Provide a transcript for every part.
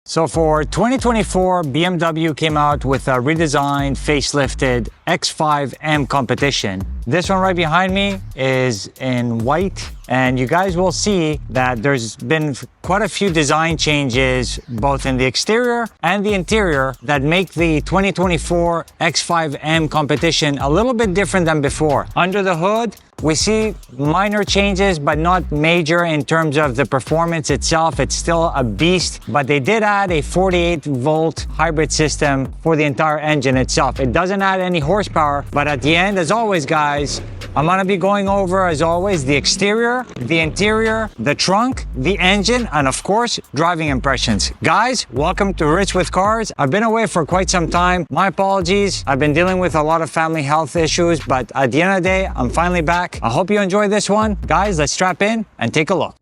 So for 2024, BMW came out with a redesigned, facelifted X5M Competition. This one right behind me is in white, and you guys will see that there's been quite a few design changes, both in the exterior and the interior, that make the 2024 X5M Competition a little bit different than before. Under the hood, we see minor changes, but not major in terms of the performance itself. It's still a beast, but they did add a 48-volt hybrid system for the entire engine itself. It doesn't add any horsepower, but at the end, as always, guys, I'm gonna be going over, as always, the exterior, the interior, the trunk, the engine, and of course, driving impressions. Guys, welcome to Rich with Cars. I've been away for quite some time. My apologies. I've been dealing with a lot of family health issues, but at the end of the day, I'm finally back. I hope you enjoyed this one. Guys, let's strap in and take a look.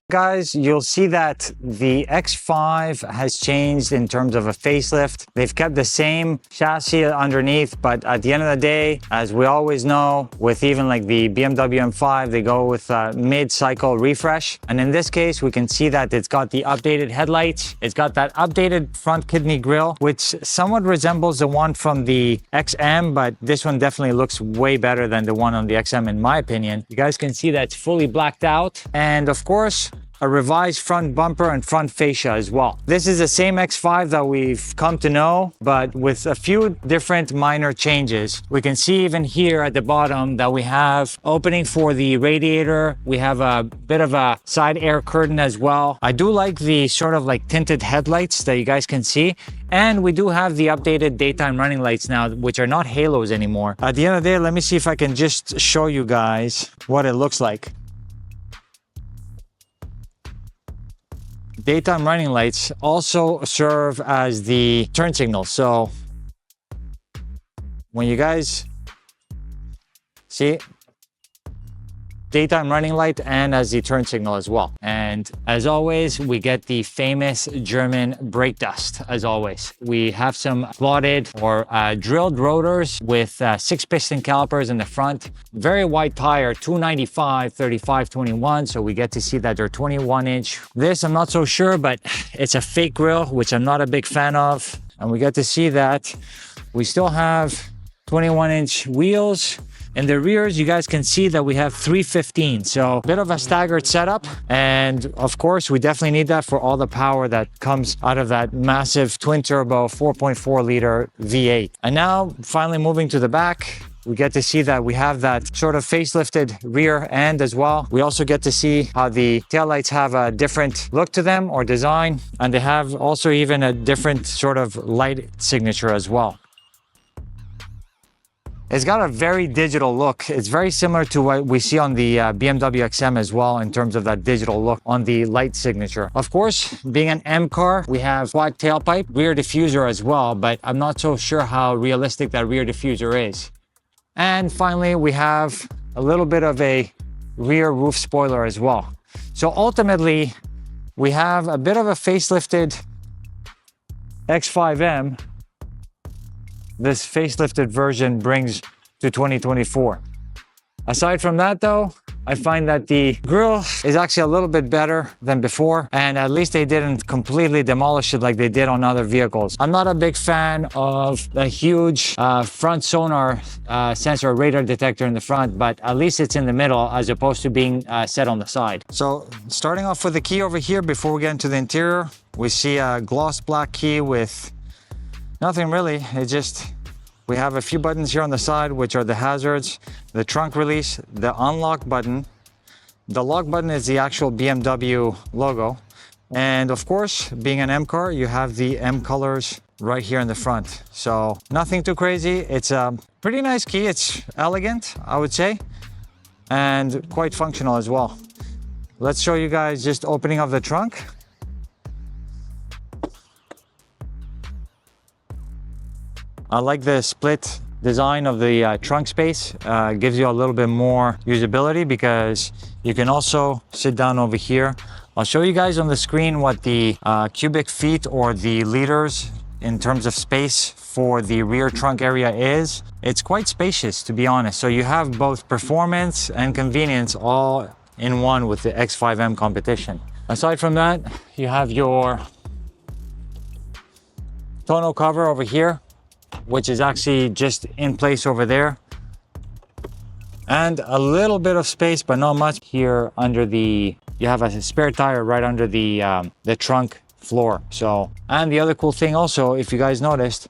Guys, you'll see that the X5 has changed in terms of a facelift. They've kept the same chassis underneath, but at the end of the day, as we always know, with even like the BMW M5, they go with a mid-cycle refresh. And in this case, we can see that it's got the updated headlights. It's got that updated front kidney grille, which somewhat resembles the one from the XM, but this one definitely looks way better than the one on the XM, in my opinion. You guys can see that it's fully blacked out. And of course, a revised front bumper and front fascia as well. This is the same X5 that we've come to know, but with a few different minor changes. We can see even here at the bottom that we have opening for the radiator. We have a bit of a side air curtain as well. I do like the sort of like tinted headlights that you guys can see. And we do have the updated daytime running lights now, which are not halos anymore. At the end of the day, let me see if I can just show you guys what it looks like. Daytime running lights also serve as the turn signal. So when you guys see, daytime running light and as the turn signal as well. And as always, we get the famous German brake dust. As always, we have some slotted or drilled rotors with 6-piston calipers in the front. Very wide tire, 295 35/21. So we get to see that they're 21-inch. This I'm not so sure, but it's a fake grille, which I'm not a big fan of. And we get to see that we still have 21-inch wheels. In the rears, you guys can see that we have 315, so a bit of a staggered setup. And of course, we definitely need that for all the power that comes out of that massive twin turbo 4.4 liter V8. And now finally moving to the back, we get to see that we have that sort of facelifted rear end as well. We also get to see how the taillights have a different look to them or design. And they have also even a different sort of light signature as well. It's got a very digital look. It's very similar to what we see on the BMW XM as well in terms of that digital look on the light signature. Of course, being an M car, we have quad tailpipe, rear diffuser as well, but I'm not so sure how realistic that rear diffuser is. And finally, we have a little bit of a rear roof spoiler as well. So ultimately, we have a bit of a facelifted X5M. This facelifted version brings to 2024. Aside from that though, I find that the grille is actually a little bit better than before, and at least they didn't completely demolish it like they did on other vehicles. I'm not a big fan of the huge front sonar sensor radar detector in the front, but at least it's in the middle as opposed to being set on the side. So starting off with the key over here, before we get into the interior, we see a gloss black key with nothing really. It's just, we have a few buttons here on the side, which are the hazards, the trunk release, the unlock button. The lock button is the actual BMW logo. And of course, being an M car, you have the M colors right here in the front. So nothing too crazy. It's a pretty nice key. It's elegant, I would say, and quite functional as well. Let's show you guys just opening up the trunk. I like the split design of the trunk space. Gives you a little bit more usability because you can also sit down over here. I'll show you guys on the screen what the cubic feet or the liters in terms of space for the rear trunk area is. It's quite spacious, to be honest. So you have both performance and convenience all in one with the X5M Competition. Aside from that, you have your tonneau cover over here, which is actually just in place over there. And a little bit of space, but not much here under the, you have a spare tire right under the trunk floor. So, and the other cool thing also, if you guys noticed,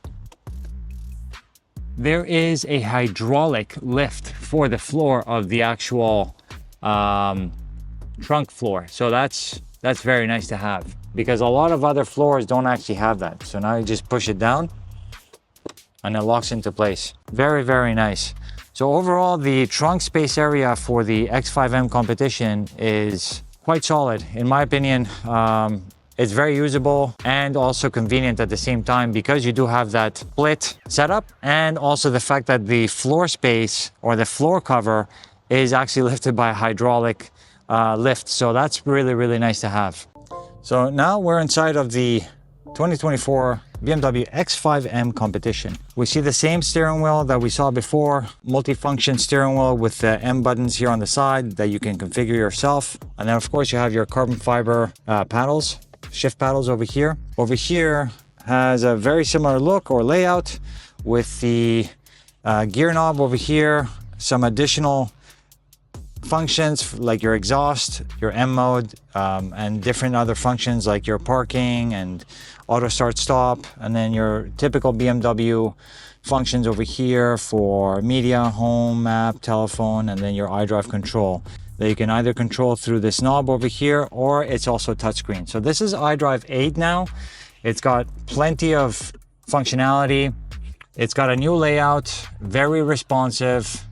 there is a hydraulic lift for the floor of the actual trunk floor. So that's very nice to have, because a lot of other floors don't actually have that. So now you just push it down and it locks into place. Very, very nice. So overall, the trunk space area for the X5M Competition is quite solid. In my opinion, it's very usable and also convenient at the same time, because you do have that split setup, and also the fact that the floor space or the floor cover is actually lifted by a hydraulic lift. So that's really, really nice to have. So now we're inside of the 2024 BMW X5M Competition. We see the same steering wheel that we saw before, multifunction steering wheel with the M buttons here on the side that you can configure yourself. And then of course you have your carbon fiber paddles, shift paddles over here. Over here has a very similar look or layout with the gear knob over here, some additional functions like your exhaust, your M mode, and different other functions like your parking and auto start stop, and then your typical BMW functions over here for media, home, map, telephone, and then your iDrive control that you can either control through this knob over here, or it's also touchscreen. So this is iDrive 8 now. It's got plenty of functionality. It's got a new layout, very responsive,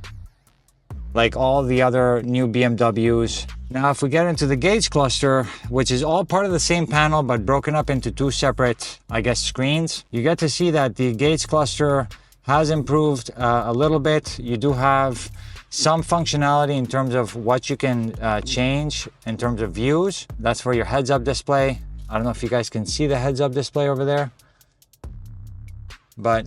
like all the other new BMWs. Now, if we get into the gauge cluster, which is all part of the same panel, but broken up into two separate, I guess, screens, you get to see that the gauge cluster has improved a little bit. You do have some functionality in terms of what you can change in terms of views. That's for your heads-up display. I don't know if you guys can see the heads-up display over there, but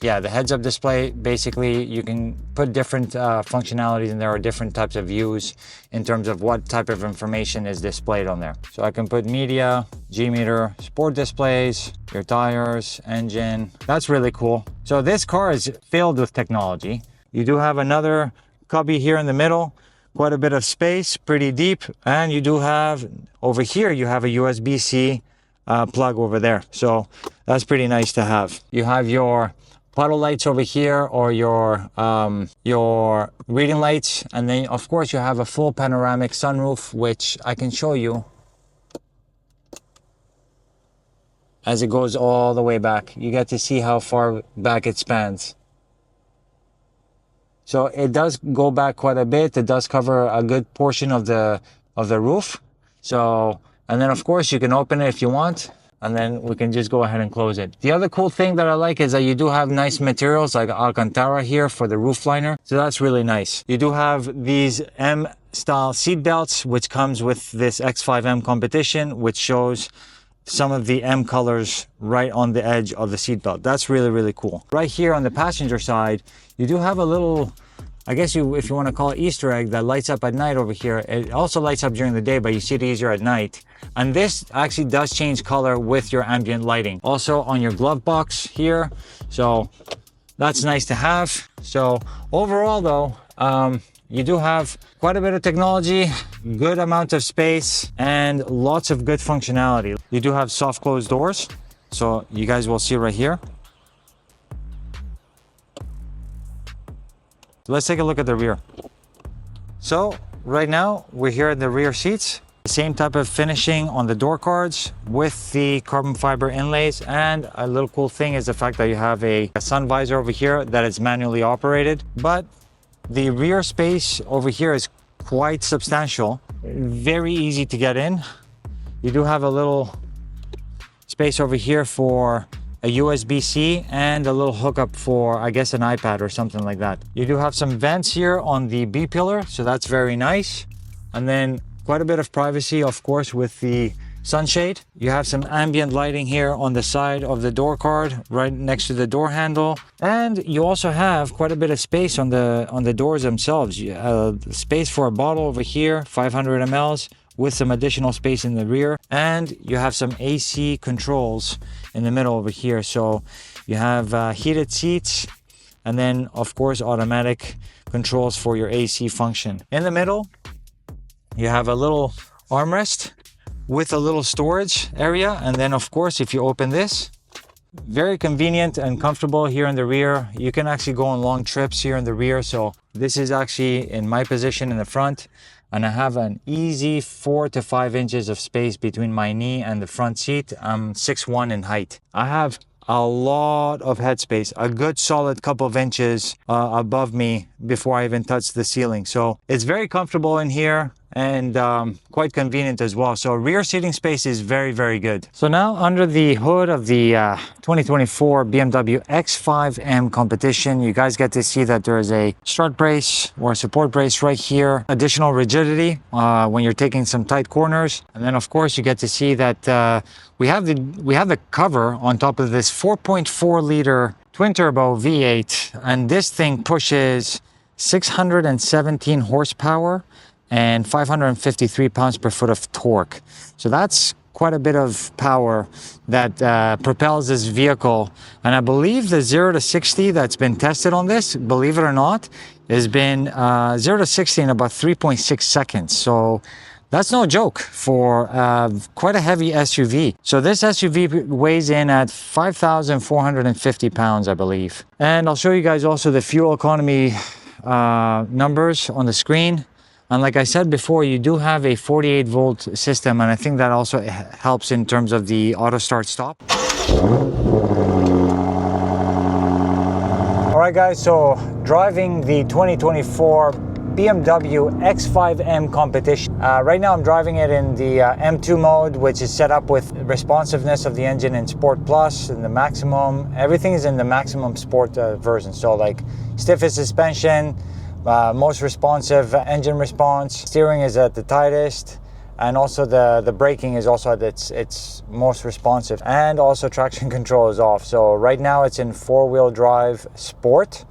yeah, the heads-up display, basically you can put different functionalities in there, or different types of views in terms of what type of information is displayed on there. So I can put media, G-meter, sport displays, your tires, engine. That's really cool. So this car is filled with technology. You do have another cubby here in the middle, quite a bit of space, pretty deep. And you do have, over here, you have a USB-C plug over there. So that's pretty nice to have. You have your puddle lights over here, or your reading lights, and then of course you have a full panoramic sunroof, which I can show you as it goes all the way back. You get to see how far back it spans. So it does go back quite a bit. It does cover a good portion of the roof. So, and then of course you can open it if you want, and then we can just go ahead and close it. The other cool thing that I like is that you do have nice materials like Alcantara here for the roof liner. So that's really nice. You do have these M-style seat belts, which comes with this X5M Competition, which shows some of the M colors right on the edge of the seat belt. That's really, really cool. Right here on the passenger side, you do have a little, I guess if you want to call it Easter egg, that lights up at night over here. It also lights up during the day, but you see it easier at night. And this actually does change color with your ambient lighting. Also on your glove box here. So that's nice to have. So overall though, you do have quite a bit of technology, good amount of space, and lots of good functionality. You do have soft closed doors. So you guys will see right here. Let's take a look at the rear. So right now we're here at the rear seats. The same type of finishing on the door cards with the carbon fiber inlays. And a little cool thing is the fact that you have a sun visor over here that is manually operated. But the rear space over here is quite substantial. Very easy to get in. You do have a little space over here for a USB-C and a little hookup for, I guess, an iPad or something like that. You do have some vents here on the B pillar, so that's very nice. And then quite a bit of privacy, of course, with the sunshade. You have some ambient lighting here on the side of the door card, right next to the door handle. And you also have quite a bit of space on the doors themselves. Space for a bottle over here, 500 mLs, with some additional space in the rear. And you have some AC controls in the middle over here. So you have heated seats, and then of course automatic controls for your AC function. In the middle, you have a little armrest with a little storage area. And then of course, if you open this, very convenient and comfortable here in the rear. You can actually go on long trips here in the rear. So this is actually in my position in the front, and I have an easy 4 to 5 inches of space between my knee and the front seat. I'm 6'1" in height. I have a lot of headspace, a good solid couple of inches above me before I even touch the ceiling. So it's very comfortable in here, and quite convenient as well. So rear seating space is very, very good. So now under the hood of the 2024 BMW X5M Competition, you guys get to see that there is a strut brace or a support brace right here. Additional rigidity when you're taking some tight corners. And then of course you get to see that we have the cover on top of this 4.4 liter twin turbo V8. And this thing pushes 617 horsepower and 553 pounds per foot of torque. So that's quite a bit of power that propels this vehicle. And I believe the 0 to 60 that's been tested on this, believe it or not, has been 0 to 60 in about 3.6 seconds. So that's no joke for quite a heavy SUV. So this SUV weighs in at 5,450 pounds, I believe. And I'll show you guys also the fuel economy numbers on the screen. And like I said before, you do have a 48 volt system, and I think that also helps in terms of the auto start stop. All right guys, so driving the 2024 BMW X5M Competition. Right now I'm driving it in the M2 mode, which is set up with responsiveness of the engine in Sport Plus and the maximum. Everything is in the maximum sport version. So like stiffest suspension, most responsive engine response, steering is at the tightest, and also the braking is also at its most responsive, and also traction control is off. So right now it's in 4-wheel drive sport.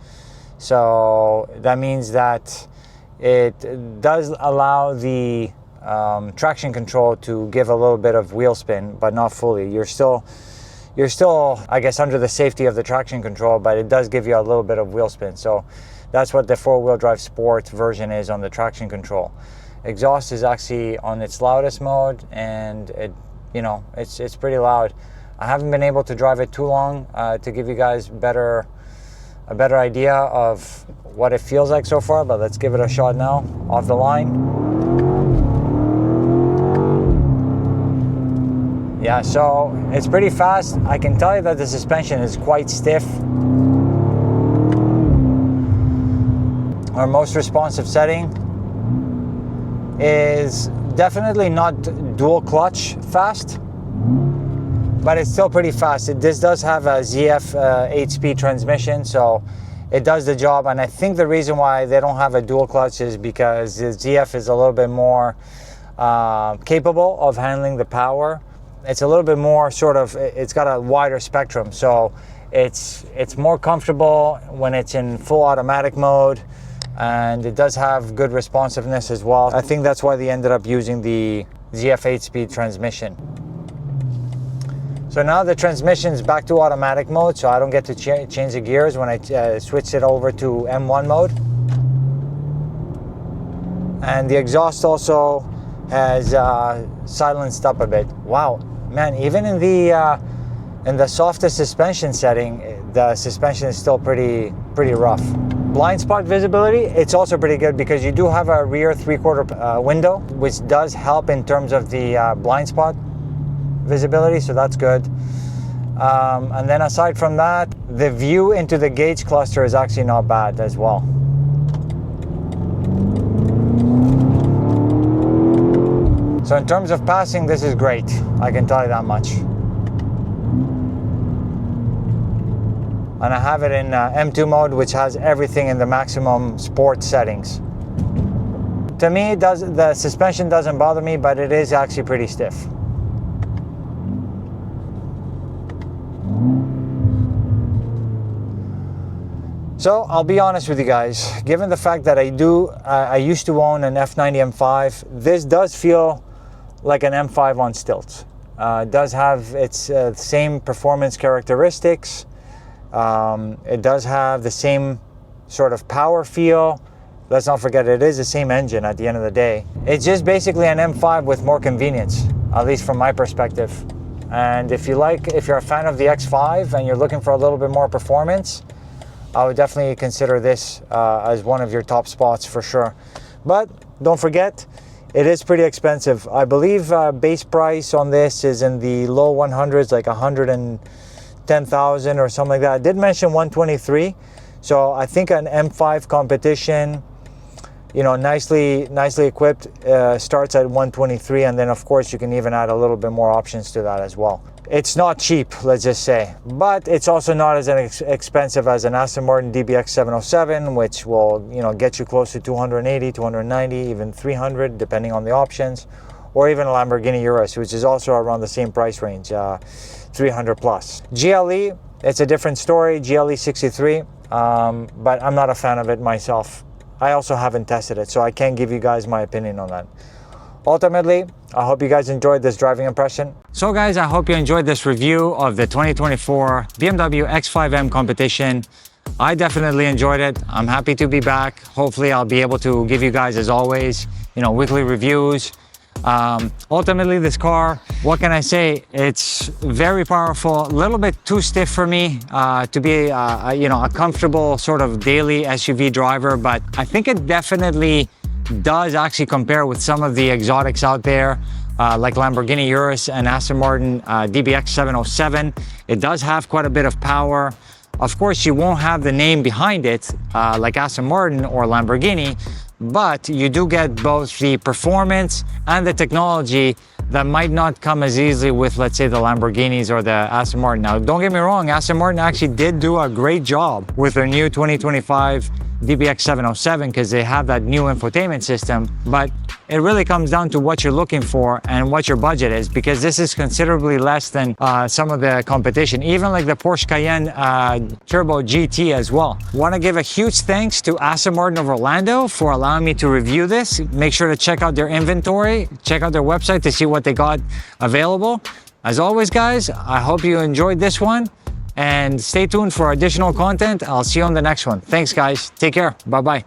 So that means that it does allow the traction control to give a little bit of wheel spin, but not fully. You're still, I guess, under the safety of the traction control, but it does give you a little bit of wheel spin. So that's what the 4-wheel drive sport version is on the traction control. Exhaust is actually on its loudest mode, and it's pretty loud. I haven't been able to drive it too long to give you guys a better idea of what it feels like so far, but let's give it a shot now, off the line. Yeah, so it's pretty fast. I can tell you that the suspension is quite stiff. Our most responsive setting is definitely not dual clutch fast, but it's still pretty fast. This does have a ZF 8-speed transmission, so it does the job. And I think the reason why they don't have a dual clutch is because the ZF is a little bit more capable of handling the power. It's a little bit more it's got a wider spectrum, so it's more comfortable when it's in full automatic mode. And it does have good responsiveness as well. I think that's why they ended up using the ZF 8-speed transmission. So now the transmission's back to automatic mode, so I don't get to change the gears when I switch it over to M1 mode. And the exhaust also has silenced up a bit. Wow, man, even in the softest suspension setting, the suspension is still pretty rough. blind spot visibility, it's also pretty good because you do have a rear 3/4 window, which does help in terms of the blind spot visibility, so that's good. And then aside from that, the view into the gauge cluster is actually not bad as well. So in terms of passing, this is great. I can tell you that much. And I have it in M2 mode, which has everything in the maximum sport settings. To me, the suspension doesn't bother me, but it is actually pretty stiff. So I'll be honest with you guys, given the fact that I used to own an F90 M5, this does feel like an M5 on stilts. It does have its same performance characteristics. It does have the same sort of power feel. Let's not forget it is the same engine at the end of the day. It's just basically an M5 with more convenience, at least from my perspective. And if you're a fan of the X5 and you're looking for a little bit more performance, I would definitely consider this as one of your top spots for sure. But don't forget, it is pretty expensive. I believe base price on this is in the low 100s, like 110,000 or something like that. I did mention 123, so I think an M5 Competition, you know, nicely equipped, starts at 123, and then of course you can even add a little bit more options to that as well. It's not cheap, let's just say, but it's also not as expensive as an Aston Martin DBX 707, which will, you know, get you close to 280, 290, even 300, depending on the options, or even a Lamborghini Urus, which is also around the same price range, 300 plus. GLE, it's a different story, GLE 63, but I'm not a fan of it myself. I also haven't tested it, so I can't give you guys my opinion on that. Ultimately, I hope you guys enjoyed this driving impression. So guys, I hope you enjoyed this review of the 2024 BMW X5M Competition. I definitely enjoyed it. I'm happy to be back. Hopefully I'll be able to give you guys, as always, you know, weekly reviews. Ultimately, this car, what can I say? It's very powerful, a little bit too stiff for me to be, you know, a comfortable sort of daily SUV driver, but I think it definitely does actually compare with some of the exotics out there, like Lamborghini Urus and Aston Martin DBX 707. It does have quite a bit of power. Of course, you won't have the name behind it like Aston Martin or Lamborghini, but you do get both the performance and the technology that might not come as easily with, let's say, the Lamborghinis or the Aston Martin. Now, don't get me wrong, Aston Martin actually did do a great job with their new 2025 DBX 707 because they have that new infotainment system, but it really comes down to what you're looking for and what your budget is, because this is considerably less than some of the competition, even like the Porsche Cayenne Turbo GT as well. Want to give a huge thanks to Aston Martin of Orlando for allowing me to review this. Make sure to check out their inventory, check out their website to see what they got available. As always, guys, I hope you enjoyed this one, and stay tuned for additional content. I'll see you on the next one. Thanks, guys. Take care. Bye-bye.